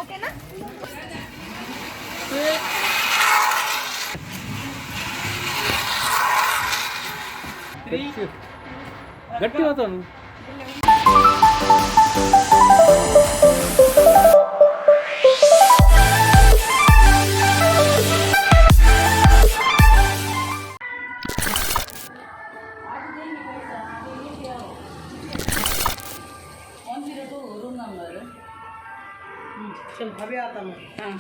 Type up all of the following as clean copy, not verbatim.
ఓకేనా ಗಟ್ಟಿ ಮಾತಾಡು. रूम नंबर चल अभी आता हूँ. हाँ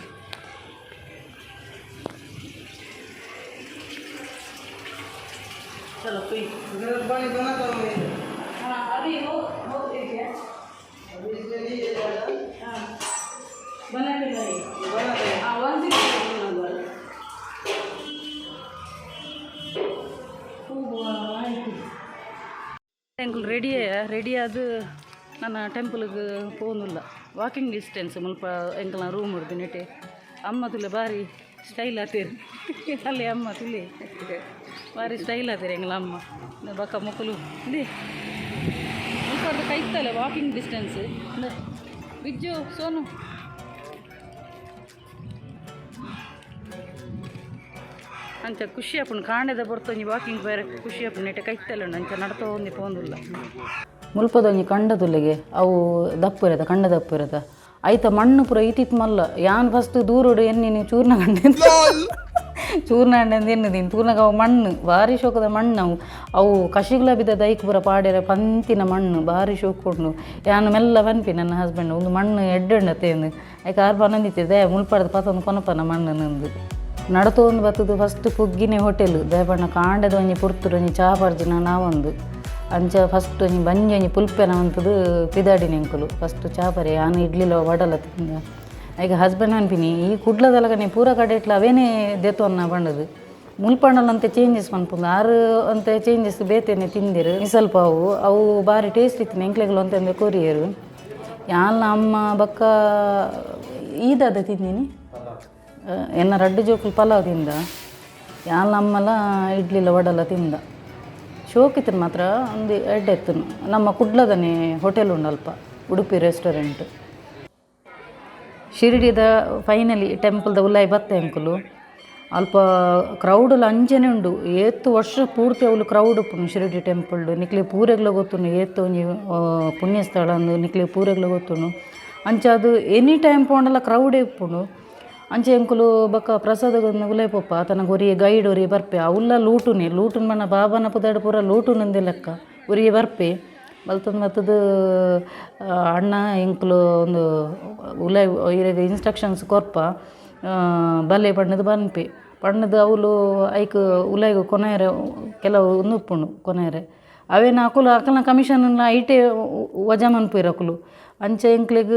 चलो कोई गरम पानी बना करो मैं. हाँ अभी हो एक है अभी इसमें नहीं है ज़्यादा. हाँ बना के लाइए. बना के हाँ 10 नंबर ಎಂಕುಲು ರೆಡಿ ಆದು ನನ್ನ ಟೆಂಪಲ್ಗೆ ಪೋನುಲ್ಲ ವಾಕಿಂಗ್ ಡಿಸ್ಟೆನ್ಸ್ ಮುಲ್ಪ ಎಂಕಲ್ನ ರೂಮ್ ಹಿಡ್ದು ನೆಟ್ಟೆ ಅಮ್ಮ ತುಲೆ ಭಾರಿ ಸ್ಟೈಲ್ ಆತೀರಿ ಅಲ್ಲಿ ಅಮ್ಮ ತುಲೆ ಭಾರಿ ಸ್ಟೈಲ್ ಆತೀರಿ ಎಂಗ್ಲ ಅಮ್ಮ ಬಕ್ಕ ಮಕ್ಕಳು ಇದೆ ಮುಲ್ಪ ಕೈತಲೆ ವಾಕಿಂಗ್ ಡಿಸ್ಟೆನ್ಸ್ ಬಿಜ್ಜು ಸೋನು ಅಂಚ ಖುಷಿ ಆಪುಂಡು ಕಾಂಡೆದ ಬರ್ತೊಂಜಿ ವಾಕಿಂಗ್ ಬೇರೆ ಖುಷಿ ಆಪುಂಡು ನೆಟ್ಟೆ ಕೈತಲೆ ಉಂಡು ಅಂಚ ನಡ್ತೋ ಒಂದಿ ಪೋಂದುಲ್ಲ ಮುಲ್ಪದೊಂಜಿ ಕಂಡ ತುಲೆಗೆ ಅವು ದಪ್ಪು ಇರತ್ತ ಕಂಡ ದಪ್ಪು ಇರತ್ತ ಐತ ಮಣ್ಣು ಪೂರ ಈತಿತ್ ಮಲ್ಲ ಯಾನ್ ಫಸ್ಟ್ ದೂರೋಡು ಎನ್ನಿ ನೀವು ಚೂರ್ನ ಕಂಡ ಚೂರ್ನ ಅಂಡೆಂದು ಎನ್ನದೀನಿ ತೂರ್ನಾಗ ಅವು ಮಣ್ಣು ಭಾರಿ ಶೋಕದ ಮಣ್ಣು ಅವು ಕಶಿಗ್ಲ ಬಿದ್ದ ದೈಕ್ ಪೂರ ಪಾಡ್ಯರ ಪಂತಿನ ಮಣ್ಣು ಭಾರಿ ಶೋಕೊಂಡು ಯಾನು ಮೆಲ್ಲ ಬನ್ಪಿ ನನ್ನ ಹಸ್ಬೆಂಡ್ ಒಂದು ಮಣ್ಣು ಎಡ್ಡೆಂಡತ್ತೇಂದು ಐಕ ಆರು ಪನಂದಿತ್ತಿದೆ ಮುಲ್ಪಡದ ಪತ್ತೊಂದು ಕೊನಪನ ಮಣ್ಣು ನಂದು ನಡತೊಂದು ಬತ್ತದು ಫಸ್ಟ್ ಪುಗ್ಗಿನೇ ಹೋಟೆಲ್ ದೇವಣ್ಣ ಕಾಂಡದ ಒಂಜಿ ಪುರ್ತುಡು ಒಂಜಿ ಚಾ ಪರ್ಜಿನ ನಾವೊಂದು ಅಂಚ ಫಸ್ಟ್ ಒಂಜಿ ಬಂಜಿ ಒಂಜಿ ಪುಲ್ಪೆನ ಅಂತದು ಪಿದಾಡಿನ ಎಂಕುಲು ಫಸ್ಟ್ ಚಾಪರೆ ಆನು ಇಡ್ಲಿಲ ವಡಲ ತಿಂದ ಈಗ ಹಸ್ಬೆಂಡ್ ಅನ್ಪಿನಿ ಈ ಕುಡ್ಲದಲಗನೆ ಪೂರ ಕಡೆ ಇಟ್ಲ ಅವೇನೇ ದೇತೊನ್ನ ಬಂಡದು ಮುಲ್ಪಣ್ಣಲ್ಲಂತೆ ಚೇಂಜಸ್ ಮನ್ಪುಂದು ಆರು ಅಂತ ಚೇಂಜಸ್ ಬೇತೇನೆ ತಿಂದಿರು ಸ್ವಲ್ಪ ಅವು ಭಾರಿ ಟೇಸ್ಟ್ ಇತ್ತಿನ ಎಂಕ್ಲೆಗಳು ಅಂತಂದ್ರೆ ಕೊರಿಯರು ಯಾಲ್ನ ಅಮ್ಮ ಬಕ್ಕ ಈದಾದ ತಿಂದಿನಿ ಎನ್ನ ರಡ್ಡು ಜೋಕುಲು ಪಲಾವ್ ತಿಂದ ಯಾಲ್ನ ಅಮ್ಮಲ ಇಡ್ಲಿಲ ವಡಲ ತಿಂದ ಶೋಕಿತ್ತು ಮಾತ್ರ ಒಂದು ಎಡ್ಡೆತ್ತು ನಮ್ಮ ಕುಡ್ಲದನೇ ಹೋಟೆಲ್ ಉಂಡಲ್ಪ ಉಡುಪಿ ರೆಸ್ಟೋರೆಂಟ್ ಶಿರ್ಡಿದ ಫೈನಲಿ ಟೆಂಪಲ್ದ ಉಲ್ಲಾಯಿ ಬತ್ತೆ ಅಂಕುಲು ಅಲ್ಪ ಕ್ರೌಡಲ್ಲಿ ಅಂಜನೆ ಉಂಡು ಏತ್ತು ವರ್ಷ ಪೂರ್ತಿ ಅವಳು ಕ್ರೌಡ್ ಉಪ್ಪುನು ಶಿರ್ಡಿ ಟೆಂಪಲ್ಡು ನಿಕ್ಲೆ ಪೂರೆಗ್ಲ ಗೊತ್ತುಂಡು ಏತ್ತು ಒಂಜಿ ಪುಣ್ಯಸ್ಥಳ ಅಂದು ನಿಕ್ಲೆ ಪೂರೆಗ್ಲ ಗೊತ್ತುಂಡು ಅಂಚ ಅದು ಎನಿ ಟೈಮ್ ಪೋಂಡಲ್ಲ ಕ್ರೌಡೇ ಉಪ್ಪುಂಡು ಅಂಚೆ ಎಂಕುಲು ಬಕ್ಕ ಪ್ರಸಾದಗೊಂದು ಉಲೈ ಪೊಪ್ಪ ತನಗೆ ಒರಿಯೆ ಗೈಡ್ ಒರಿಯೆ ಬರ್ಪೆ ಅವುಲ್ಲ ಲೂಟುನ್ ಮನ ಬಾಬನ ಪುದಾಡು ಪೂರ ಲೂಟುನಂದೆ ಲೆಕ್ಕ ಒರಿಯೆ ಬರ್ಪೆ ಬಲ್ತಂದು ಮತ್ತದು ಅಣ್ಣ ಎಂಕುಲು ಒಂದು ಉಲೈ ಇರಾಗ ಇನ್ಸ್ಟ್ರಕ್ಷನ್ಸ್ ಕೊರ್ಪ ಬಲ್ಲೆ ಬಣ್ಣದ ಬನ್ಪೆ ಬಣ್ಣದ ಅವಳು ಐಕ್ ಉಲೈಗು ಕೊನೆಯರೆ ಕೆಲವು ಉಪ್ಪುಂಡು ಕೊನೆಯರೆ ಅವೇನು ಅಕಲ್ನ ಕಮಿಷನ್ ಐಟೆ ವಜಾ ಮನ್ಪುಯ್ರು ಅಕುಲು ಅಂಚೆ ಎಂಕ್ಲೆಗ್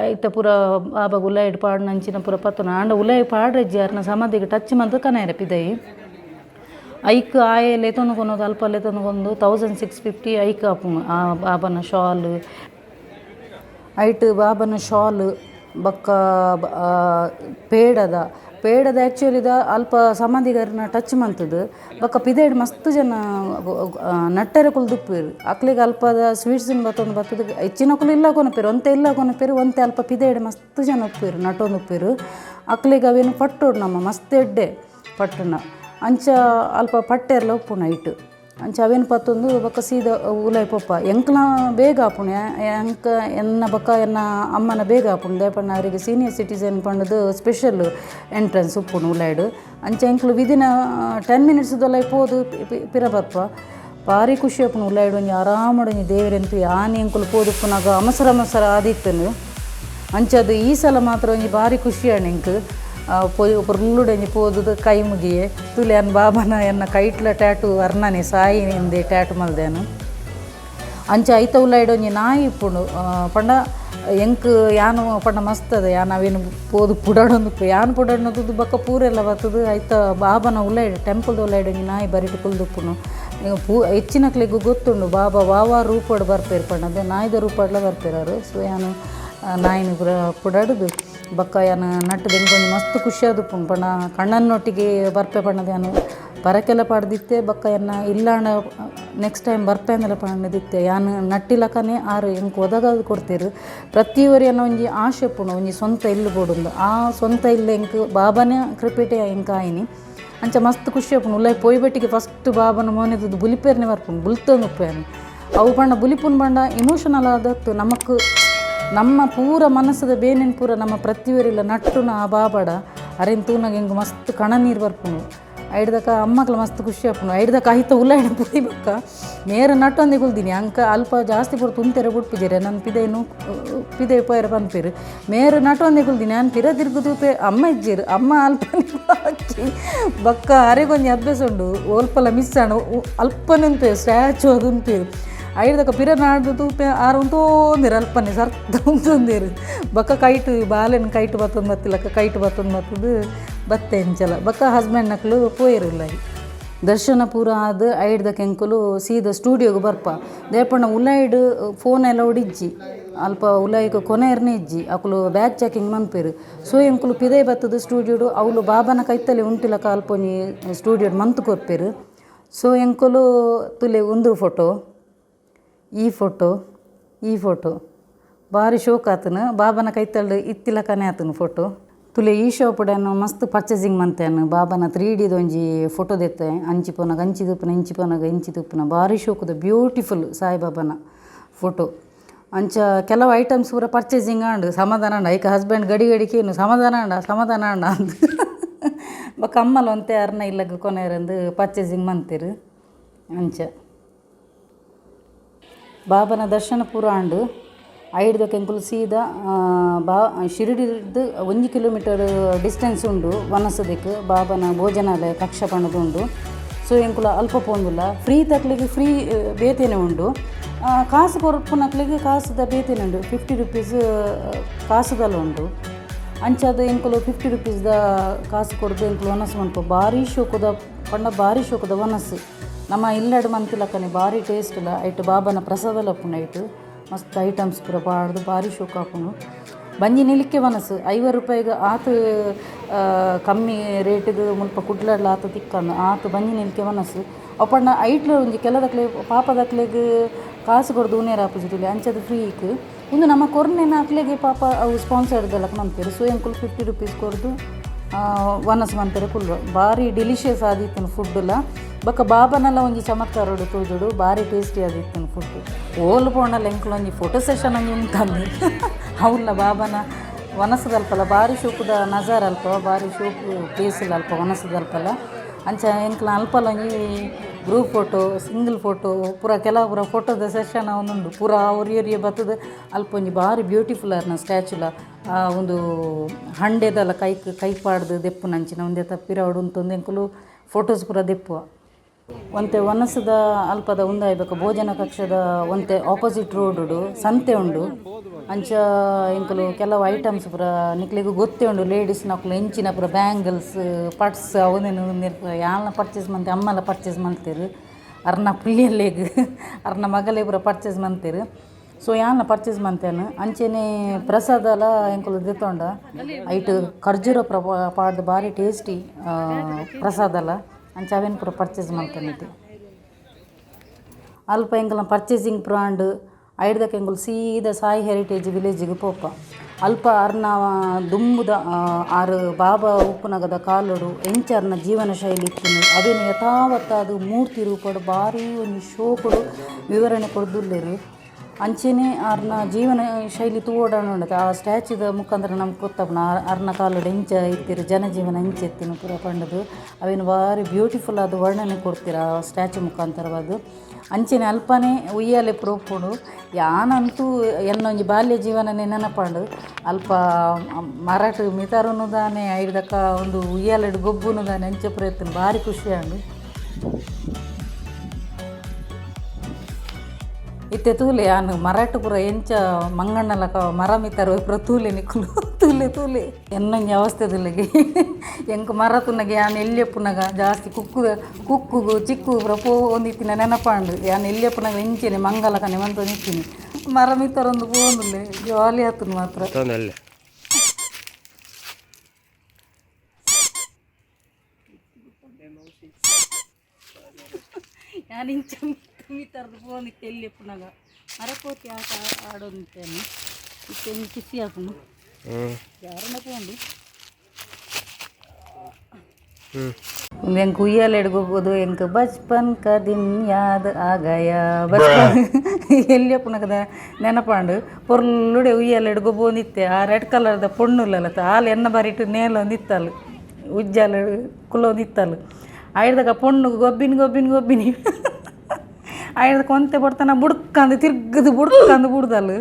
ಐತ ಪೂರ ಬಾಬಾಗ ಉಲಾಯಿಡ್ ಪಾಡ್ನ ಅಂಚಿನ ಪೂರ ಪತ್ತನ ಆಂಡ ಉಲಾಯಿ ಪಾಡ್ರಜ್ಜಿ ಯಾರನ್ನ ಸಮಾಧಿಗೆ ಟಚ್ ಮಂತ ಕನಾಯರ ಪಿದೈ ಐಕ್ ಆಯಲೆ ತೊಂದು ಅಲ್ಪಲ್ಲೇ ತೊಂದು 1650 ಐಕ್ ಆಪು ಆ ಬಾಬನ ಶಾಲ್ ಐಟ್ ಬಾಬನ ಶಾಲ್ ಬಕ್ಕ ಪೇಡದ ಆ್ಯಕ್ಚುಲಿದ ಅಲ್ಪ ಸಮಾಧಿಗಾರನ ಟಚ್ ಮಂತದ್ದು ಬಕ್ಕ ಪಿದೇಡ್ ಮಸ್ತ್ ಜನ ನಟ್ಟರೆ ಕುಲ್ದುಪ್ಪೇರು ಅಕ್ಲಿಗೆ ಅಲ್ಪದ ಸ್ವೀಟ್ಸಿನ ಬತ್ತದು ಹೆಚ್ಚಿನ ಕುಲು ಇಲ್ಲ ಕೊನಪೇರು ಒಂತೆ ಇಲ್ಲ ಕೊನಪೇರು ಒಂತೆ ಅಲ್ಪ ಪಿದೇಡ್ ಮಸ್ತ್ ಜನ ಉಪ್ಪೇರು ನಟೊಂದು ಉಪ್ಪೇರು ಅಕ್ಲಿಗೆ ಅವೇನು ಪಟ್ಟೋಡು ನಮ್ಮ ಮಸ್ತ್ ಎಡ್ಡೆ ಪಟ್ಟಣ ಅಂಚ ಅಲ್ಪ ಪಟ್ಟೆರ್ಲ ಉಪ್ಪುಣ ಇಟ್ಟು ಅಂಚ ಅವೇನು ಪತ್ತೊಂದು ಬಕ್ಕ ಸೀದ ಉಲಾಯಿ ಪೊಪ್ಪ ಎಂಕ್ಲ ಬೇಗ ಆಪುಣ ಎಂಕ ಎನ್ನ ಬಕ್ಕ ಎನ್ನ ಅಮ್ಮನ ಬೇಗ ಆಪುಣ ದೇಪಣ್ಣ ಅವರಿಗೆ ಸೀನಿಯರ್ ಸಿಟಿಸನ್ ಪಂಡದು ಸ್ಪೆಷಲ್ ಎಂಟ್ರೆನ್ಸ್ ಉಪ್ಪುಣು ಉಲಾಯ್ಡು ಅಂಚ ಎಂಕ್ಲು ವಿದಿನ 10 ಮಿನಿಟ್ಸ್ದೊಲ್ಲ ಪೋದು ಪಿರ ಬಪ್ಪ ಭಾರಿ ಖುಷಿ ಆಪುಣ ಉಲಾಯ್ಡು ಒಂಜಿ ಆರಾಮಡು ಒಂಜಿ ದೇವರೆಂತು ಯಾನಿ ಎಂಕುಲು ಪೋದುಪ್ಪುನಾಗ ಅಮಸರ ಆದಿತ್ತನು ಅಂಚದು ಈ ಸಲ ಮಾತ್ರ ಒಂಜಿ ಭಾರಿ ಖುಷಿ ಆಣ್ ಎಂಕ್ ಪುರ್ಲುಡೆಂಜಿ ಪೋದು ಕೈ ಮುಗಿಯೆ ತುಲೆ ಅನ್ನ ಬಾಬನ ಎನ್ನ ಕೈಟ್ಲ ಟ್ಯಾಟು ಅರ್ನಾನೆ ಸಾಯಿ ಎಂದೆ ಟ್ಯಾಟು ಮಲ್ದೇನು ಅಂಚ ಐತ ಉಲ್ಲಾಯ್ಡ್ ಒಂಜಿ ನಾಯಿ ಇಪ್ಪುಂಡು ಪಂಡ ಎಂಕ್ ಯಾನು ಪಂಡ ಮಸ್ತ್ ಅದ ಯಾನ್ ಅವೇನು ಪೋದು ಪುಡಾಡೊಂದು ಯಾನ್ ಪುಡಾಡ್ನದು ಬಕ್ಕ ಪೂರೆಲ್ಲ ಬರ್ತದೆ ಐತ ಬಾಬನ ಉಲ್ಲಾಯ್ಡ್ ಟೆಂಪಲ್ದ ಉಲ್ಲಾಯ್ಡ್ ಒಂಜಿ ನಾಯಿ ಬರಿಟ್ ಕುಲ್ದುಪ್ಪುನು ಹೆಚ್ಚಿನಕ್ಲೆಗೂ ಗೊತ್ತುಂಡು ಬಾಬಾ ವಾವ ರೂಪಡ್ ಬರ್ಪೇರು ಪಂಡದು ನಾಯಿದ ರೂಪಡ್ಲ ಬರ್ಪೇರಾರು. ಸೊ ಯಾನು ನಾಯಿನ ಪೂರ ಪುಡಾಡುದು ಬಕ್ಕ ಯಾನು ನಟ್ಟು ದೆಂಗೊಂದು ಮಸ್ತ್ ಖುಷಿ ಆದುಪ್ಪುಂಡು ಪಂಡ ಕಣ್ಣನ್ನೊಟ್ಟಿಗೆ ಬರ್ಪೆ ಪಣ್ಣದು ಯಾನು ಬರಕೆಲ್ಲ ಪಾಡ್ದಿತ್ತೆ ಬಕ್ಕ ಎನ್ನ ಇಲ್ಲಾಂಡ ನೆಕ್ಸ್ಟ್ ಟೈಮ್ ಬರ್ಪೆ ಅಂದೆಲ್ಲ ಪಣ್ಣದಿತ್ತೆ ಯಾನು ನಟ್ಟಿಲಕನೇ ಆರು ಎಂಕ್ ಒದಗದು ಕೊಡ್ತೇರು. ಪ್ರತಿಯೊರು ಏನೋ ಒಂಜಿ ಆಶೆ ಪುಂಡು ಒಂಜಿ ಸ್ವಂತ ಇಲ್ಲು ಬೋಡುಂದು ಆ ಸ್ವಂತ ಇಲ್ಲ ಎಂಕ್ ಬಾಬನೇ ಕೃಪೇಟೆ ಎಂಕ್ ಆಯಿನಿ ಅಂಚ ಮಸ್ತ್ ಖುಷಿ ಆಪುಂಡು. ಉಲ್ಲಾಯ್ ಪೋಯ್ಬೆಟ್ಟಿಗೆ ಫಸ್ಟ್ ಬಾಬನ ಮೋನೆದು ಬುಲಿಪೇರ್ನೆ ಬರ್ಪುಂಡು ಬುಲ್ತೊಂದು ಉಪ್ಪೇನು ಅವು ಪಂಡ ಬುಲಿಪುನ್ ಪಂಡ ಇಮೋಷನಲ್ ಆದತ್ತು ನಮಕ್ ನಮ್ಮ ಪೂರ ಮನಸ್ಸದ ಬೇನೆನ್ ಪೂರ ನಮ್ಮ ಪ್ರತಿಯೊರಿಲ್ಲ ನಟ್ಟುನ ಆ ಬಾಬಡ ಅರೆನ್ ತೂನಾಗ ಹೆಂಗೆ ಮಸ್ತ್ ಕಣ ನೀರು ಬರ್ಪುಂಡು. ಐಡ್ದಕ್ಕ ಅಮ್ಮಕ್ಲ ಮಸ್ತ್ ಖುಷಿ ಆಪುಂಡು. ಐಡ್ದಕ್ಕ ಐತ ಉಲ್ಲಾಯ್ಡ ಪುಯ್ಬಕ್ಕ ನೇರ ನಟ್ಟೊಂದೆ ಕುಲ್ದೀನಿ ಅಂಕ ಅಲ್ಪ ಜಾಸ್ತಿ ಪೂರ ತುಂತೆರೆ ಬಿಟ್ಪಿದ್ದೀರಿ ನನ್ನ ಪಿದೆ ಪೋಯರ ಪನ್ಪೇರು ಮೇರು ನಟ್ಟೊಂದೆ ಕುಲ್ದೀನಿ ನಾನು ಪಿರ ತಿರುಗುದು ಅಮ್ಮ ಇಜ್ಜಿರು ಅಮ್ಮ ಅಲ್ಪ ಹಾಕಿ ಬಕ್ಕ ಅರೆಗೊಂಜಿ ಅಭ್ಯಾಸ ಉಂಡು ಓಲ್ಪಲ ಮಿಸ್ ಆಣು ಅಲ್ಪನೆ ಉಂಪೇರು ಸ್ಟ್ಯಾಚು ಅದು ಉಂಪೇರು ಐಡ್ದಕ್ಕ ಪಿರ ನಾಡ್ದು ತೂಪೆ ಆರು ಉಂತೋಂದಿರು ಅಲ್ಪನೆ ಸರ್ತ ಉಂತೊಂದಿರು ಬಕ್ಕ ಕೈಟು ಬಾಲೆನ ಕೈಟು ಬತ್ತೊಂದು ಬತ್ತಿಲ್ಲಕ್ಕ ಕೈಟು ಬತ್ತೊಂದು ಬತ್ತದು ಬತ್ತೆ ಎಂಚಲ ಬಕ್ಕ ಹಸ್ಬೆಂಡ್ ನಕ್ಲು ಪೋಯಿರಿಲ್ಲ ದರ್ಶನ ಪೂರ ಆದ ಐಡ್ದ ಕೆಂಕುಲು ಸೀದಾ ಸ್ಟುಡಿಯೋಗೆ ಬರ್ಪ ದೇಪಣ್ಣ ಉಲ್ಲಾಯ್ಡ್ ಫೋನ್ ಎಲ್ಲ ಹೊಡಿಜ್ಜಿ ಅಲ್ಪ ಉಲ್ಲಾಯ್ಕ ಕೊನೆಯರ್ನೇ ಇಜ್ಜಿ ಅಕುಲು ಬ್ಯಾಗ್ ಚೆಕಿಂಗ್ ಮನ್ಪೇರು. ಸೊ ಎಂಕುಲು ಪಿದೇ ಬತ್ತದು ಸ್ಟುಡಿಯೋಡು ಅವಳು ಬಾಬನ ಕೈತಲ್ಲಿ ಉಂಟಿಲಕ ಅಲ್ಪೊಂಜಿ ಸ್ಟುಡಿಯೋಡು ಮಂತು ಕೊಪ್ಪೇರು. ಸೊ ಎಂಕುಲು ತುಲೆ ಒಂದು ಫೋಟೋ ಈ ಫೋಟೋ ಭಾರಿ ಶೋಕ್ ಆತನು ಬಾಬನ ಕೈತಲ್ಡು ಇತ್ತಿಲಕನೇ ಆತನು ಫೋಟೋ ತುಲೆ ಈ ಶೋಪುಡನ್ನು ಮಸ್ತ್ ಪರ್ಚೇಸಿಂಗ್ ಮಂತೇನು ಬಾಬನ 3D ಒಂಜಿ ಫೋಟೋ ದೆತ್ತೆ ಅಂಚಿ ಪೋನಾಗ ಅಂಚಿ ತುಪ್ಪನ ಇಂಚಿ ಪೋನಾಗ ಇಂಚಿ ತುಪ್ಪನ ಭಾರಿ ಶೋಕದ ಬ್ಯೂಟಿಫುಲ್ ಸಾಯಿಬಾಬನ ಫೋಟೋ ಅಂಚ ಕೆಲವು ಐಟಮ್ಸ್ ಪೂರ ಪರ್ಚೇಸಿಂಗ್ ಆಂಡು ಸಮಾಧಾನ ಆಂಡ ಐಕ ಹಸ್ಬೆಂಡ್ ಗಡಿಗೇನು ಸಮಾಧಾನ ಆಂಡ ಅಂತ ಬಕ್ಕ ಅಮ್ಮಲ ಒಂತೆ ಅರ್ನ ಇಲ್ಲಗ ಕೊನೆಯರಂದು ಪರ್ಚೇಸಿಂಗ್ ಮಂತೇರು ಅಂಚ ಬಾಬನ ದರ್ಶನ ಪೂರ ಆಂಡು ಐಡ್ದ ಕೆಂಕುಲು ಸೀದಾ ಶಿರಡಿದು 1 ಕಿಲೋಮೀಟರ್ ಡಿಸ್ಟೆನ್ಸ್ ಉಂಡು ವನಸದಕ್ಕೆ ಬಾಬನ ಭೋಜನಾಲಯ ಕಕ್ಷ ಪಣದು ಉಂಡು. ಸೊ ಎಂಕುಲ ಅಲ್ಪ ಪೋಂದುಲ್ಲ ಫ್ರೀ ತಕ್ಲಿಗೆ ಫ್ರೀ ಬೇತೇನೆ ಉಂಡು ಕಾಸು ಕೊರಪುನಕ್ಲಿಗೆ ಕಾಸುದ ಬೇತೇನೆ ಉಂಡು 50 ರೂಪೀಸ್ ಕಾಸುದಲ್ಲ ಉಂಡು ಅಂಚದು ಎಂಕುಲು 50 ರೂಪೀಸ್ದ ಕಾಸು ಕೊಡ್ದು ಎಂಕುಲು ವನಸು ಮನ್ಪು ಭಾರಿ ಶೋಕದ ಪಂಡ ಭಾರಿ ಶೋಕದ ವನಸ್ಸು ನಮ್ಮ ಇಲ್ಲಡು ಮಂತಿಲಕ್ಕನೆ ಭಾರಿ ಟೇಸ್ಟ್ ಇಲ್ಲ ಐಟು ಬಾಬನ ಪ್ರಸಾದಲ ಪುಣ ಐಟು ಮಸ್ತ್ ಐಟಮ್ಸ್ ಪೂರ ಪಾಡ್ದು ಭಾರಿ ಶೋಕ ಹಾಪುನು ಬಂಜಿ ನಿಲಿಕ್ಕೆ ಮನಸ್ಸು 50 ರೂಪಾಯಿಗೆ ಆತು ಕಮ್ಮಿ ರೇಟಿಗೆ ಮುಲ್ಪ ಕುಡ್ಲಾಡ್ಲ ಆತು ತಿಕ್ಕಂದು ಆತು ಬಂಜಿ ನಿಲಿಕ್ಕೆ ಮನಸ್ಸು ಅಪ್ಪಣ್ಣ ಐಟ್ಲು ಒಂಜಿ ಕೆಲದಕ್ಲೆ ಪಾಪದಕ್ಲೆಗೆ ಕಾಸು ಕೊಡ್ದು ಉನೇರು ಆಪುಜಿಟಿಲಿ ಅಂಚದು ಫ್ರೀಕ್ ಒಂದು ನಮ್ಮ ಕೊರ್ನೆನ ಅಕ್ಲೆಗೆ ಪಾಪ ಅವು ಸ್ಪಾನ್ಸರ್ದೆಲ್ಲ ಮಂತೇರು. ಸೊ ಎಂಕುಲು 50 ರೂಪೀಸ್ ಕೊಡ್ದು ವನಸ್ ಮಂತಾರೆ ಫುಲ್ ಭಾರಿ ಡಿಲಿಷಿಯಸ್ ಆದಿತ್ತು ಫುಡ್ಡುಲ್ಲ ಬಕ್ಕ ಬಾಬನೆಲ್ಲ ಒಂಜಿ ಚಮತ್ಕಾರೋಡು ತೋಜುಡು ಭಾರಿ ಟೇಸ್ಟಿ ಆದಿತ್ತು ಫುಡ್ ಓಲು ಪೋಣಲ್ಲ ಎಂಕ್ಲು ಒಂಜಿ ಫೋಟೋ ಸೆಷನ್ ಒಂಜಿ ಉಂಟಂದು ಅವಲ್ಲ ಬಾಬನ ವನಸದಲ್ಪಲ್ಲ ಭಾರಿ ಶೋಕದ ನಜಾರ ಅಲ್ಪ ಭಾರಿ ಶೋಕು ಪ್ಲೇಸಿಲ್ಲ ಅಲ್ಪ ವನಸದಲ್ಪಲ್ಲ ಅಂಚ ಎಂಕ್ಲ ಅಲ್ಪಲ್ಲ ಒಂಜಿ ಗ್ರೂಪ್ ಫೋಟೋ ಸಿಂಗಲ್ ಫೋಟೋ ಪೂರ ಕೆಲವು ಪೂರ ಫೋಟೋದ ಸೆಷನ್ ಅವನುಂಡು ಪೂರ ಒರಿಯೊರಿಯ ಬರ್ತದೆ ಅಲ್ಪ ಒಂಜಿ ಭಾರಿ ಬ್ಯೂಟಿಫುಲ್ ಅರ್ನ ಸ್ಟ್ಯಾಚುಲ ಒಂದು ಹಂಡೆದಲ್ಲ ಕೈ ಪಾಡ್ದು ದೆಪ್ಪು ನಂಚಿನ ಒಂದೇ ತಪ್ಪಿರ ಅವಡು ಉಂತೊಂದು ಎಂಕುಲು ಫೋಟೋಸ್ ಪೂರ ದೆಪ್ಪುವ ಒಂತೆ ವನಸದ ಅಲ್ಪದ ಉಂದಾಯ್ಬೇಕು ಭೋಜನ ಕಕ್ಷದ ಒಂತೆ ಆಪೋಸಿಟ್ ರೋಡು ಸಂತೆ ಉಂಡು ಅಂಚ ಎಂಕುಲು ಕೆಲವು ಐಟಮ್ಸ್ ಪೂರ ನಿಕ್ಲಿಗೂ ಗೊತ್ತೇ ಉಂಡು ಲೇಡೀಸ್ ನಕ್ಲು ಎಂಚಿನ ಪೂರ ಬ್ಯಾಂಗಲ್ಸ್ ಪಟ್ಸ್ ಅವನೇನು ಯಾಲ್ನ ಪರ್ಚೇಸ್ ಮಂತೆ ಅಮ್ಮಲ ಪರ್ಚೇಸ್ ಮಾಡ್ತೇರು ಅರ್ನ ಪ್ರಿಯಲ್ಲೇಗ್ ಅರ್ನ ಮಗಲೇ ಪೂರ ಪರ್ಚೇಸ್ ಮಂತೇರು. ಸೊ ಯಾಲ್ನ ಪರ್ಚೇಸ್ ಮಂತೇನು ಅಂಚೆನೆ ಪ್ರಸಾದ ಎಲ್ಲ ಎಂಕುಲು ದೆತ್ತೊಂಡ ಐಟು ಖರ್ಜೂರ ಪಾಡ್ದು ಭಾರಿ ಟೇಸ್ಟಿ ಪ್ರಸಾದ ಎಲ್ಲ ಅಂಚ ಅವೇನು ಪೂರ ಪರ್ಚೇಸ್ ಮಾಡ್ತಾನಿತ್ತು ಅಲ್ಪ ಎಂಕಲ್ನ ಪರ್ಚೇಸಿಂಗ್ ಪ್ರಾಂಡ್ ಐಡ್ದಕ್ಕೆ ಎಂಕುಲು ಸೀದಾ ಸಾಯಿ ಹೆರಿಟೇಜ್ ವಿಲೇಜಿಗೆ ಪೋಪ ಅಲ್ಪ ಅರ್ನ ದುಂಬುದ ಆರು ಬಾಬಾ ಉಪ್ಪುನಗದ ಕಾಲುಡು ಎಂಚರ್ನ ಜೀವನ ಶೈಲಿ ಇತ್ತು ಅದೇನು ಯಥಾವತ್ತಾದು ಮೂರ್ತಿ ರೂಪಡು ಭಾರಿ ಒಂದು ಶೋಕುಡು ವಿವರಣೆ ಕೊಡ್ದುಲ್ಲೇರು ಅಂಚೆನೆ ಅರ್ನ ಜೀವನ ಶೈಲಿ ತೂಡಾಡ ಆ ಸ್ಟ್ಯಾಚ್ಯೂದ ಮುಖಾಂತರ ನಮ್ಗೆ ಗೊತ್ತಾಪಣ ಅರ್ನ ಕಾಲುಡು ಎಂಚ ಇತ್ತಿರು ಜನಜೀವನ ಎಂಚ ಎತ್ತಿನ ಪೂರ ಪಂಡದು ಅವೇನು ಭಾರಿ ಬ್ಯೂಟಿಫುಲ್ ಆದ ವರ್ಣನೆ ಕೊಡ್ತೀರ ಆ ಸ್ಟ್ಯಾಚ್ಯೂ ಮುಖಾಂತರವಾದ ಅಂಚೆನೆ ಅಲ್ಪನೇ ಉಯ್ಯಾಲೆ ಪ್ರೋಪುಡು ಯಾನಂತೂ ಎನ್ನೊಂಜಿ ಬಾಲ್ಯ ಜೀವನನೇ ನೆನಪಂಡು ಅಲ್ಪ ಮರಾಠ ಮಿತಾರುನುದಾನೆ ಐದಕ್ಕ ಒಂದು ಉಯ್ಯಾಲೆಡು ಗೊಬ್ಬುನುದಾನೆ ಅಂಚೆ ಪ್ರಯತ್ನ ಭಾರಿ ಖುಷಿ ಆಂಡು ಇತ್ತೆ ತೂಲೆ ಯಾನು ಮರಾಠ ಪುರ ಎಂಚ ಮಂಗಣ್ಣಲಕ ಮರ ಮಿತ್ತರು ಪುರ ತೂಲೆ ನಿಕ್ಕುಲು ತೂಲೆ ತೂಲೆ ಎನ್ನೊಂದು ಅವಸ್ಥೆ ತುಲೆಗೆ ಎಂಕ ಮರ ತುನಗೆ ಯಾನು ಎಲ್ಲಿಯಪ್ಪುನಗ ಜಾಸ್ತಿ ಕುಕ್ಕುಗು ಚಿಕ್ಕು ಪುರ ಒಂದಿತ್ತಿನ ನೆನಪಾಂಡು ಯಾನು ಎಲ್ಲಿಯಪ್ಪುನಗ ಇಂಚೆನೆ ಮಂಗಲಕನೆ ಮಂತ ನಿತ್ತೀನಿ ಮರ ಮಿತ್ತರೊಂದು ಪೋಂದುಲ್ಲೆ ಜಾಲಿ ಆತನು ಮಾತ್ರ ನಾನು ಇಂಚ ಮಿತ್ತರದು ಪೋನಿತ್ತು ಎಲ್ಲಿಯಪ್ಪುನಗ ಮರಕೋತಿ ಆಟ ಆಡೋಂತೇನೆ ಇತ್ತೇನು ಕಿಸಿ ಹಾಕುನು ಯಾರನ್ನ ತಗೊಂಡು ಎಂಕ ಉಯ್ಯಾಲೆಡ್ಗೋಗ್ಬೋದು ಎಂಕ ಬಚ್ಪನ್ ಕ ದಿನ್ ಯಾದ್ ಆಗಯ ಬಚ್ಪನ್ ಎಲ್ಲಿಯಪ್ಪುನಗದ ನೆನಪಾಂಡು ಪೊರ್ಲುಡೆ ಉಯ್ಯಾಲೆಡ್ಗೋಬೋಂದಿತ್ತೆ ಆ ರೆಡ್ ಕಲರ್ದ ಪೊಣ್ಣುಲ್ಲಲ್ಲ ಹಾಲು ಎನ್ನ ಬಾರಿಟ್ಟು ನೇಲ ನಿತ್ತಲು ಉಜ್ಜಾಲು ಕುಲೋ ನಿತ್ತಲು ಆಯ್ದಾಗ ಪೊಣ್ಣು ಗೊಬ್ಬಿನಿ ಆಯ್ದ ಕೊಂತೆ ಬರ್ತಾನ ಬುಡ್ಕಂದು ತಿರ್ಗದು ಬುಡ್ಕಂದು ಬುಡ್ದಲ್ಲು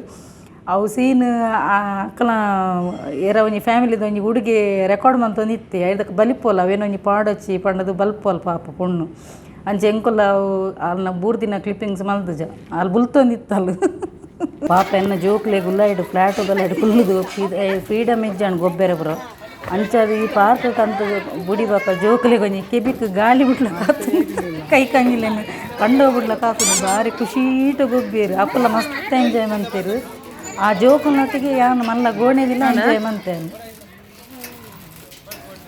ಅವು ಸೀನ್ ಅಕ್ಕಲ ಏರ ಒಂಜಿ ಫ್ಯಾಮಿಲಿದ ಒಂಜಿ ಹುಡುಗಿ ರೆಕಾರ್ಡ್ ಮಂತೊಂದಿತ್ತೆ ಐದಕ್ಕೆ ಬಲಿಪೋಲ್ಲ ಅವೇನೋ ಒಂಜಿ ಪಾಡೊಚ್ಚಿ ಪಂಡದು ಬಲ್ಪೋಲ್ ಪಾಪ ಪೊಣ್ಣು ಅಂಚೆ ಎಂಕೊಲ್ಲ ಅವು ಅಲ್ನ ಬೂರ್ದಿನ ಕ್ಲಿಪ್ಪಿಂಗ್ಸ್ ಮಲ್ದಜ ಅಲ್ಲಿ ಬುಲ್ತೊಂದಿತ್ತಲ್ಲು ಪಾಪ ಎನ್ನ ಜೋಕ್ಲೆ ಗುಲ್ಲಾಯಿಡು ಫ್ಲ್ಯಾಟುಗಲ್ಲಾಯಿಡು ಕುಲ್ಲುದು ಫ್ರೀಡಮ್ ಇಜ್ಜಾಣ್ ಗೊಬ್ಬರ ಬರೋ ಅಂಚದು ಈ ಪಾರ್ಕ್ ಕಂತ ಬುಡಿ ಬಾಕ ಜೋಕ್ಲೆ ಕೊಂಜಿ ಕೆಬಿಕ್ ಗಾಳಿ ಬಿಡ್ಲಕ್ಕಾತು ಕೈ ಕಂಗಿಲೇನು ಕಂಡೋ ಬಿಡ್ಲಕ್ಕಾತು ಭಾರಿ ಖುಷೀಟ ಗೊಬ್ಬೇರು ಅಪ್ಪಲ್ಲ ಮಸ್ತ್ ಎಂಜಾಯ್ ಮಾಡ್ತೇರು ಆ ಜೋಕುನೊಟ್ಟಿಗೆ ಯಾನು ಮಲ್ಲ ಗೋಣೆದಿಲ್ಲ ಎಂಜಾಯ್ ಮಾಡ್ತೇನೆ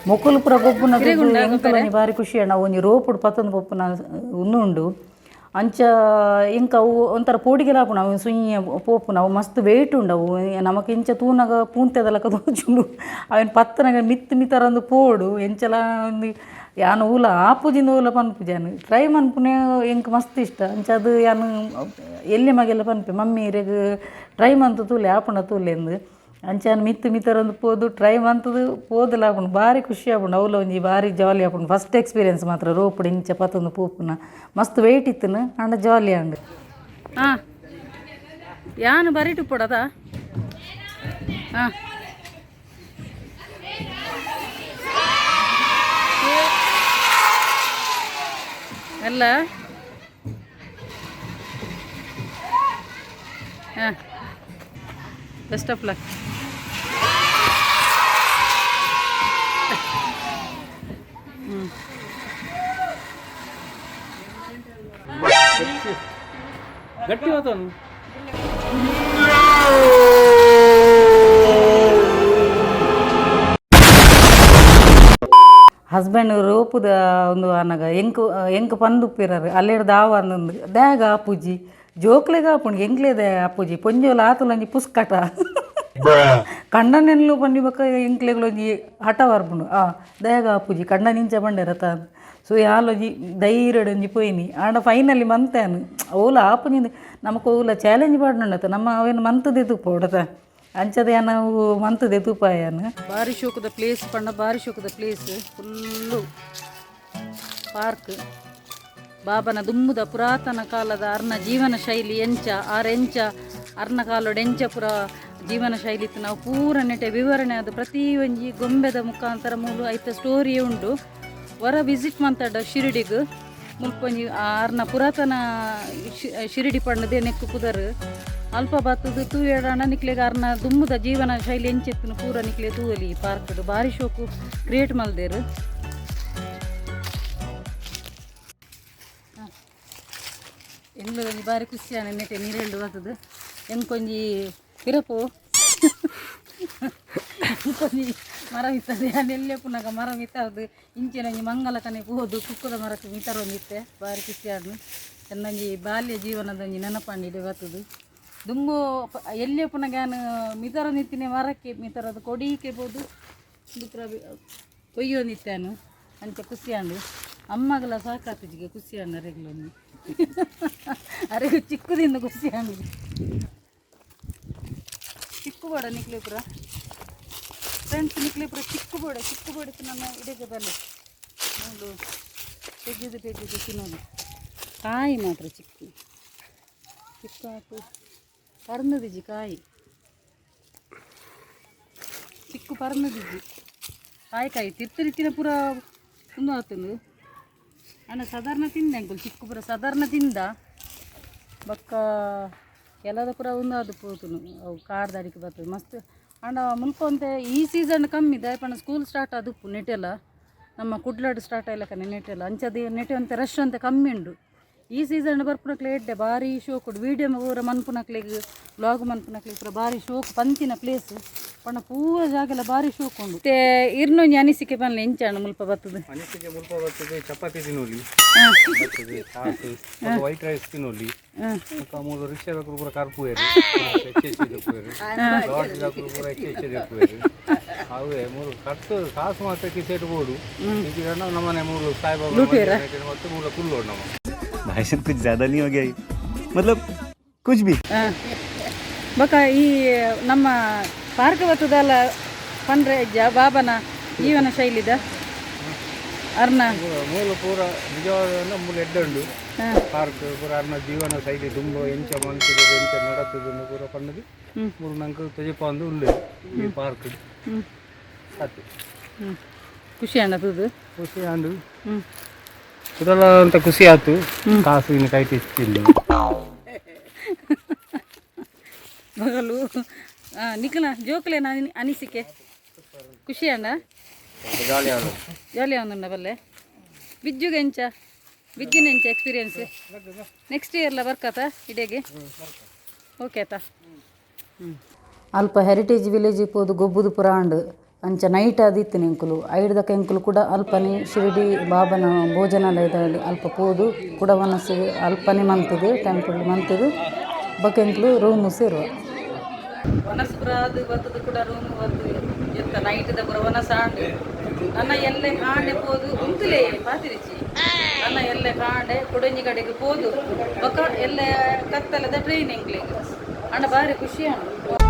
ಮೊಕ್ಕಲು ಪುರ ಗೊಬ್ಬುನ ಎಂಕಲನಿ ಭಾರಿ ಖುಷಿ ನಾವು ಒಂಜಿ ರೋಪುಡು ಪತ್ತೊಂದು ಪೊಪ್ಪುನ ಉಂಡು ಅಂಚ ಇಂಕ ಅವು ಒಂಥರ ಪೋಡಿಗೆಲ ಆಪುಣ ಅವು ಸುಯ್ಯ ಪೋಪುನ ಅವು ಮಸ್ತ್ ವೆಯ್ಟ್ ಉಂಡು ಅವು ನಮಕ್ ಇಂಚ ತೂನಾಗ ಪೂಂತೆದಲಕ ತೋಜುಂಡು ಅವನ್ ಪತ್ತನಾಗ ಮಿತ್ತರಂದು ಪೋಡು ಎಂಚಲ ಒಂದು ಯಾನು ಊಲ ಆಪುಜಿಂದ ಊಲ ಪನ್ಪುಜಾನು ಟ್ರೈ ಮನ್ಪುನೆ ಎಂಕ್ ಮಸ್ತ್ ಇಷ್ಟ ಅಂಚ ಅದು ಯಾನು ಎಲ್ಲಿ ಮಗೆಲ್ಲ ಪನ್ಪೆ ಮಮ್ಮಿ ಇರೆಗ್ ಟ್ರೈ ಮಂತು ತೂಲೆ ಆಪುಂಡ ತೂಲೆ ಎಂದು ಅಂಚಾನು ಮಿತ್ತರಂದು ಪೋದು ಟ್ರೈ ಮಂತದು ಪೋದಲ ಆಪುಂಡು ಭಾರಿ ಖುಷಿ ಆಪುಂಡು ಅವಲ ಒಂಜಿ ಭಾರಿ ಜಾಲಿ ಆಪುಂಡು ಫಸ್ಟ್ ಎಕ್ಸ್ಪೀರಿಯನ್ಸ್ ಮಾತ್ರ ರೋಪುಡು ಇಂಚ ಪತ್ತೊಂದು ಪೂಪುನ ಮಸ್ತ್ ವೆಯ್ಟ್ ಇತ್ತನು ಅಂಡ ಜಾಲಿ ಅಂಡು ಹಾಂ ಯಾನು ಬರಿಟು ಪೊಡದ ಹಾಂ ಎಲ್ಲ ಹಾಂ ಬೆಸ್ಟ್ ಆಫ್ ಲಕ್ ಗಟ್ಟಿ ಹೋತನು ಹಸ್ಬೆಂಡ್ ರೋಪುದ ಒಂದು ಅನ್ನಗ ಎಂಕ ಪಂದುಪ್ಪಿರರು ಅಲ್ಲೇಡು ದಾವ ಅಂದೊಂದು ದ್ಯಾಗ ಅಪ್ಪುಜಿ ಜೋಕ್ಲೆಗ ಆಪುಂಡು ಎಂಕ್ಲೇದ ಅಪ್ಪುಜಿ ಪೊಂಜೋಲ ಆತುಲೊಂಜಿ ಪುಸ್ಕಟ ಕಂಡನೆಲ್ಲು ಪಂಡಿ ಬಕ್ಕ ಎಂಕ್ಲೆಗಳೊಂಜಿ ಹಠ ಬರ್ಪುಂಡು ದ್ಯಾಗ ಅಪ್ಪುಜಿ ಕಂಡ ನಿಂಚ ಬಂಡೆರ ತಾನು ಸೊ ಯಾಲೊಂಜಿ ಧೈರ್ಯಡೊಂಜಿ ಪೋಯ್ನಿ ಆಂಡ ಫೈನಲಿ ಮಂತೇನು ಓಲ ಆಪುಜಿಂದ ನಮಕ್ ಓಲ ಚಾಲೆಂಜ್ ಪಾಡ್ನಂಡತ ನಮ್ಮ ಅವೇನು ಮಂತದೆ ತುಪ್ಪ ಹೊಡತ ಅಂಚದ ನಾವು ಮಂತದೆ ತುಪಾಯನು ಭಾರಿ ಶೋಕದ ಪ್ಲೇಸ್ ಪಂಡ ಭಾರಿ ಶೋಕದ ಪ್ಲೇಸ್ ಫುಲ್ಲು ಪಾರ್ಕ್ ಬಾಬನ ದುಮ್ಮುದ ಪುರಾತನ ಕಾಲದ ಅರ್ನ ಜೀವನ ಶೈಲಿ ಎಂಚ ಅರ್ನ ಕಾಲೋಡು ಎಂಚ ಪುರ ಜೀವನ ಶೈಲಿ ಇತ್ತು ನಾವು ಪೂರ ನೆಟ್ಟೆ ವಿವರಣೆ ಅದು ಪ್ರತಿ ಒಂಜಿ ಗೊಂಬೆದ ಮುಖಾಂತರ ಮೂಲು ಐತ ಸ್ಟೋರಿ ಉಂಡು ಹೊರ ವಿಸಿಟ್ ಮಂತಾಡ ಶಿರಡಿಗೆ ಮುಲ್ಪೊಂಜಿ ಅರ್ನ ಪುರಾತನ ಶಿರಡಿ ಪಂಡದೆ ನೆಕ್ಕು ಪುದರ್ ಅಲ್ಪ ಬತ್ತದು ತೂ ಏಡಾಣ ನಿಕ್ಲೆಗ ಅರ್ನ ದುಮ್ಮುದ ಜೀವನ ಶೈಲಿ ಎಂಚೆತ್ತಿನ ಪೂರ ನಿಕ್ಲೆ ತೂವಲಿ ಪಾರ್ಕ್ದು ಭಾರಿ ಶೋಕು ಕ್ರಿಯೇಟ್ ಮಲ್ದೇರು ಎಂಗ್ಲೊಂಜಿ ಭಾರಿ ಖುಷಿಯಾನ ನೆಟ್ಟೆ ನೀರೆಳ್ಳು ಬರ್ತದೆ ಎಂಕೊಂಜಿ ಪಿರಪು ಕೊಂಜಿ ಮರ ಮಿತ್ತದು ಎಲ್ಲೇ ಪುನಗ ಮರ ಮಿತ್ತದು ಇಂಚಿನೊಂಜಿ ಮಂಗಲ ಕನೆ ಹೋದು ಕುಕ್ಕುದ ಮರಕ್ಕೆ ಮಿತರೊಂದಿತ್ತೆ ಭಾರಿ ಖುಷಿಯಾದ ಎನ್ನೊಂಜಿ ಬಾಲ್ಯ ಜೀವನದೊಂಜಿ ನೆನಪಂಡಿದೆ ಬರ್ತದು ದುಂಬು ಎಲ್ಲೇ ಪುನಗಾನು ಮಿತರ ನಿತ್ತಿನ ಮರಕ್ಕೆ ಮಿತರದು ಕೊಡೀಕೆ ಬೋದು ಮಿತ್ರ ಕೊಯ್ಯೋ ನಿತ್ತಾನು ಅಂಚೆ ಖುಷಿಯಾಡು ಅಮ್ಮಗಲ ಸಾಕಾತಿಜಿಗೆ ಖುಷಿಯಾಡ ಅರೆಗ್ಲೊಂದು ಅರೆಗು ಚಿಕ್ಕದಿಂದ ಖುಷಿಯಾಡು ಚಿಕ್ಕು ಬೋಡ ನಿಕ್ಲಿಪುರ ಫ್ರೆಂಡ್ಸ್ ನಿಕ್ಲಿಪುರ ಚಿಕ್ಕು ಬೋಡಿತ್ತು ನನ್ನ ಇಡಗದಲ್ಲಿ ಒಂದು ತೆಗೆದು ತಿನ್ನೋದು ಕಾಯಿ ಮಾತ್ರ ಚಿಕ್ಕು ಹಾಕು ಪರ್ನದಿಜ್ಜಿ ಕಾಯಿ ಚಿಕ್ಕು ಪರ್ನದಿಜ್ಜಿ ಕಾಯಿ ತಿರ್ತಿರಿತ್ತಿನ ಪೂರ ತುಂಬ ಆತನು ಅಣ್ಣ ಸಾಧಾರಣ ತಿಂದ ಅಂಕಲ್ ಚಿಕ್ಕು ಪೂರ ಸಾಧಾರಣ ತಿಂದ ಬೊಕ್ಕ ಕೆಲದ ಪೂರ ಅದು ಪೋತುನು ಅವು ಕಾರ್ ದಾಡಿಗೆ ಬರ್ತದೆ ಮಸ್ತ್ ಅಂಡ ಮುಲ್ಪ ಅಂತೆ ಈ ಸೀಸನ್ ಕಮ್ಮಿ ದಾಯಪಣ್ಣ ಸ್ಕೂಲ್ ಸ್ಟಾರ್ಟ್ ಆದುಪ್ಪು ನೆಟೆಲ್ಲ ನಮ್ಮ ಕುಡ್ಲಾಡು ಸ್ಟಾರ್ಟ್ ಆಯ್ಲ ಕನೆ ನೆಟೆಲ್ಲ ಅಂಚದು ನೆಟೆ ಅಂತ ರಶ್ ಅಂತ ಕಮ್ಮಿ ಉಂಡು ಈ ಸೀಸನ್ ಬರ್ಪುನಕ್ಲೆ ಎಡ್ಡೆ ಭಾರಿ ಶೋಕ್ ಉಂಡು ವೀಡಿಯೋ ಪೂರ ಮನ್ಪುನಕ್ಲಿಗೆ ಬ್ಲಾಗ್ ಮನ್ಪುನಕ್ಲಿಗೆ ಪೂರ ಭಾರಿ ಶೋಕ್ ಪಂಚಿನ ಪ್ಲೇಸ್ ಪಣ್ಣ ಪೂರ ಜಾಗೆಲ್ಲ ಭಾರಿ ಶೋಕ್ ಉಂಡು ಮತ್ತೆ ಇರ್ನೊಂಜಿ ಅನಿಸಿಕೆ ಬನ್ನಿ ಎಂಚಾಣ ಮುಲ್ಪ ಬರ್ತದೆ ಅನಿಸಿಕೆ ಮುಲ್ಪ ಬರ್ತದೆ ಚಪಾತಿ ತಿನ್ನೋಲಿ ಬರ್ತದೆ ಸಾಸು ವೈಟ್ ರೈಸ್ ತಿನ್ನೋಲಿ ಮೂರು ರಿಕ್ಷಾ ಬೇಕು ಪೂರ ಕಾರ್ಪುವೇರು ಲಾಡ್ಜ್ ಬೇಕು ಪೂರ ಹೆಚ್ಚು ಅವೇ ಮೂರು ಖರ್ಚು ಕಾಸು ಮಾತ್ರ ಕಿಸೆಟ್ ಬೋಡು ಈಗ ನಮ್ಮನೆ ಮೂರು ಸಾಯಿಬಾಬಾ ಮತ್ತು ಮೂಲ ಕುಲ್ಲೋಡು ನಮ್ಮ भाई साहब कुछ ज़्यादा नहीं हो गया ये? मतलब कुछ भी ಬಕ ಈ ನಮ್ಮ ಪಾರ್ಕ್ ಬರ್ತದಲ್ಲ ಪನ್ರೇಜ ಬಾಬನ ಜೀವನ ಶೈಲಿದ ಅರ್ನ ಮೂಲ ಪೂರ ನಿಜವಾದ ಮೂಲ ಎಡ್ಡುಂಡು ಪಾರ್ಕ್ ಪೂರ ಅರ್ನ ಜೀವನ ಶೈಲಿ ತುಂಬ ಎಂಚ ಮನ್ಸಿಗೆ ಎಂಚ ನಡತದ ಪೂರ ಪಣ್ಣದು ಮೂರು ನಂಗೆ ತೆಜಪ ಒಂದು ಉಳ್ಳೆ ಈ ಪಾರ್ಕ್ ಆತು ಖುಷಿ ಅಣ್ಣದು ಖುಷಿ ಅಂಡು ಇದೆಲ್ಲ ಅಂತ ಖುಷಿ ಆಯ್ತು ಕಾಸು ಇನ್ನು ಕೈ ತಿಸ್ತಿಲ್ಲ ಬಗಲು ನಿಖಲ ಜೋಕಲೇನ ಅನಿಸಿಕೆ ಖುಷಿ ಅಣ್ಣ ಜಾಲಿ ಅವನುಂಡ ಬಲ್ಲೆ ಬಿಜ್ಜುಗೆ ಎಂಚ ಬಿಜ್ಜಿನ ಎಂಚ ಎಕ್ಸ್ಪೀರಿಯನ್ಸ್ ನೆಕ್ಸ್ಟ್ ಇಯರ್ಲ ಬರ್ಕತ್ತ ಇಡೆಗೆ ಓಕೆ ಆಯ್ತಾ ಅಲ್ಪ ಹೆರಿಟೇಜ್ ವಿಲೇಜ್ ಪೋದು ಗೊಬ್ಬುದು ಪುರ ಅಂಡು ಅಂಚ ನೈಟ್ ಆದಿತ್ತು ಎಂಕುಲು ಐಡ್ದಕ್ಕ ಎಂಕುಲು ಕೂಡ ಅಲ್ಪನೆ ಶಿರಡಿ ಬಾಬನ ಭೋಜನಾಲಯದಲ್ಲಿ ಅಲ್ಪ ಪೋದು ಕೂಡ ಮನಸ್ಸು ಅಲ್ಪನೆ ಮಂತದು ಟೆಂಪಲ್ ಮಂತದು ಬಕ್ಕ ಎಂಕುಲು ರೂಮು ಸೇರುವ ಮನಸ್ಸು ಪುರ ಅದು ಬರ್ತದು ಕೂಡ ರೂಮು ಬರ್ತದೆ ಎಂತ ನೈಟ್ದ ಪುರ ಮನಸ್ಸು ಆಂಡು ನನ್ನ ಎಲ್ಲೆ ಕಾಂಡೆ ಪೋದು ಉಂತಲೇ ಪಾತಿರಿಚಿ ನನ್ನ ಎಲ್ಲೆ ಕಾಂಡೆ ಕೊಡಂಜಿ ಕಡೆಗೆ ಪೋದು ಬಕ್ಕ ಎಲ್ಲೆ ಕತ್ತಲದ ಟ್ರೈನ್ ಎಂಕ್ಲಿಗೆ ಅಣ್ಣ ಭಾರಿ ಖುಷಿ ಅಣ್ಣ